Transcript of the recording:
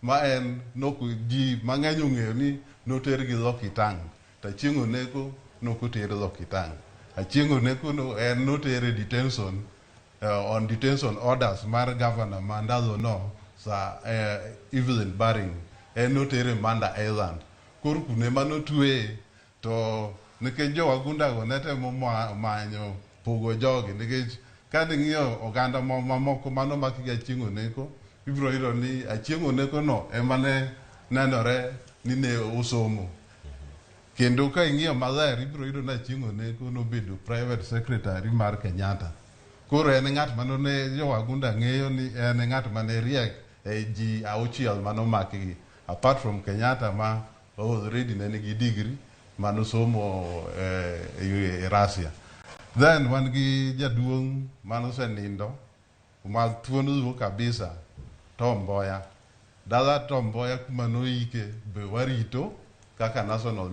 ma en ji mang'eny ong'eyo ni noter gi Lokitang, to Achieng Oneko nokoter Lokitang. Achieng Oneko notere detention on detention orders mar governor ma ndalo no Evelyn Baring, en notere Manda Island. Koro kune manotwe to nikech jo wagunda go netemo manyo pogo jogi, nikech ka ng'iyo oganda mamoko mano makigi Achieng Oneko, ibiro yudo ni Achieng Oneko no emane nenore ni ne osomo. Kendo ka ing'iyo maler, ibiro yudo ni Achieng Oneko nobedo private secretary mar Kenyatta. Koro en ng'at manone jo wagunda ng'eyo ni en ng'at mane riek ji 6 manomakigi, apart from Kenyatta ma already ne nigi degree manosomo e Russia. Then wan gi jaduong' manosenindo ma thuondi kabisa, Tom Mboya. Dala Tom Mboya kuma noike be warito kaka national